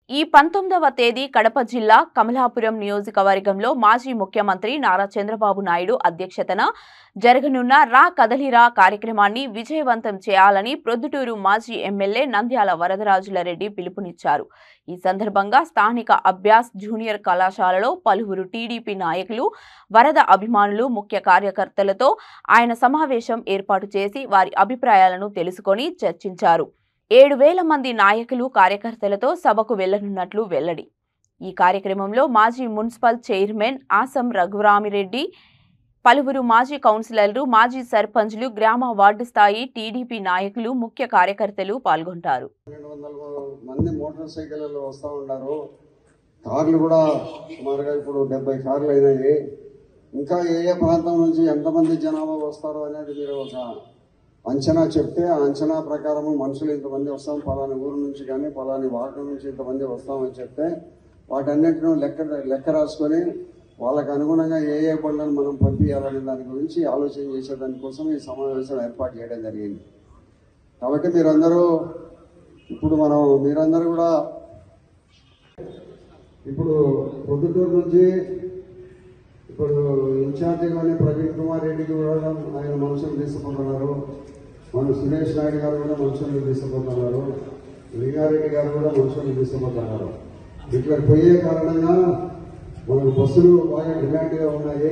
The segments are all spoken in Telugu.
ఈ 19వ తేదీ కడప జిల్లా కమలాపురం నియోజకవర్గంలో మాజీ ముఖ్యమంత్రి నారా చంద్రబాబు నాయుడు అధ్యక్షతన జరగనున్న రా కదలిరా కార్యక్రమాన్ని విజయవంతం చేయాలని ప్రొద్దుటూరు మాజీ ఎమ్మెల్యే నంద్యాల వరదరాజులరెడ్డి పిలుపునిచ్చారు. ఈ సందర్భంగా స్థానిక అభ్యాస్ జూనియర్ కళాశాలలో పలువురు టీడీపీ నాయకులు, వరద అభిమానులు, ముఖ్య కార్యకర్తలతో ఆయన సమావేశం ఏర్పాటు చేసి వారి అభిప్రాయాలను తెలుసుకొని చర్చించారు. 7,000 మంది నాయకులు, కార్యకర్తలతో సభకు వెళ్లనున్నట్లు వెల్లడి. ఈ కార్యక్రమంలో మాజీ మున్సిపల్ చైర్మన్ ఆసం రఘురామిరెడ్డి, పలువురు మాజీ కౌన్సిలర్లు, మాజీ సర్పంచ్లు, గ్రామ వార్డు స్థాయి టీడీపీ నాయకులు, ముఖ్య కార్యకర్తలు పాల్గొంటారు. 200 మంది మోటార్ సైకిళ్లలో వస్తూ ఉన్నారు. కార్లు కూడా సుమారుగా ఇప్పుడు 70 కార్లు అయినాయి. ఇంకా ఏ ప్రాంతం నుంచి ఎంతమంది జనాభా వస్తారు అనేది మీరు ఒక అంచనా చెప్తే ఆ అంచనా ప్రకారం మనుషులు ఇంతమంది వస్తాం, పలాని ఊరు నుంచి కానీ పలాని వార్డు నుంచి ఇంతమంది వస్తామని చెప్తే వాటన్నిటిని లెక్క రాసుకొని వాళ్ళకు అనుగుణంగా ఏ పనులను మనం పంపించాలనే దాని గురించి ఆలోచన చేసేదానికోసం ఈ సమావేశం ఏర్పాటు చేయడం జరిగింది. కాబట్టి మీరందరూ కూడా ఇప్పుడు ప్రొద్దుటూరు నుంచి ఇప్పుడు ఇన్ఛార్జిగానే ప్రవీణ్ కుమార్ రెడ్డికి కూడా ఆయన మనుషులు తీసుకుంటున్నారు. మన సురేష్ నాయుడు గారు కూడా మనుషులు తీసుకుపోతున్నారు. లింగారెడ్డి గారు కూడా మనుషులు తీసుకుపోతున్నారు. ఇక్కడ పోయే కారణంగా మనకు బస్సులు బాగా డిమాండ్గా ఉన్నాయి.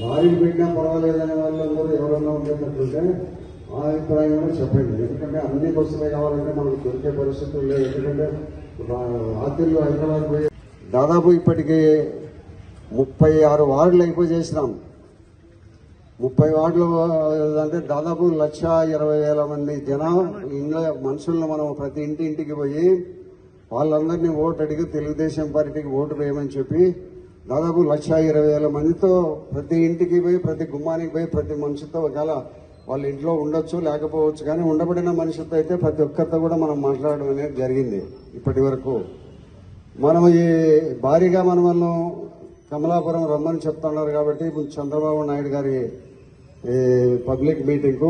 లారీలు పెట్టినా పర్వాలేదనే వాళ్ళందరూ ఎవరన్నా ఉండేటట్టుంటే ఆ అభిప్రాయం కూడా చెప్పండి. ఎందుకంటే అన్ని బస్సులే కావాలంటే మనకు దొరికే పరిస్థితులు లేదు. ఎందుకంటే రాత్రిలో హైదరాబాద్ పోయి దాదాపు ఇప్పటికీ 36 వార్డులు అయిపోయి చేసినాం. 30 వార్డులు అంటే దాదాపు 1,20,000 మంది ఇంట్లో మనుషులను మనం ప్రతి ఇంటికి పోయి వాళ్ళందరినీ ఓటు అడిగి తెలుగుదేశం పార్టీకి ఓటు వేయమని చెప్పి దాదాపు 1,20,000 మందితో ప్రతి ఇంటికి పోయి, ప్రతి గుమ్మానికి పోయి, ప్రతి మనిషితో ఒకవేళ వాళ్ళ ఇంట్లో ఉండొచ్చు లేకపోవచ్చు, కానీ ఉండబడిన మనిషితో అయితే ప్రతి ఒక్కరితో కూడా మనం మాట్లాడడం అనేది జరిగింది. ఇప్పటి వరకు మనం ఈ భారీగా మనం కమలాపురం రమ్మని చెప్తున్నారు. కాబట్టి ఇప్పుడు చంద్రబాబు నాయుడు గారి పబ్లిక్ మీటింగ్కు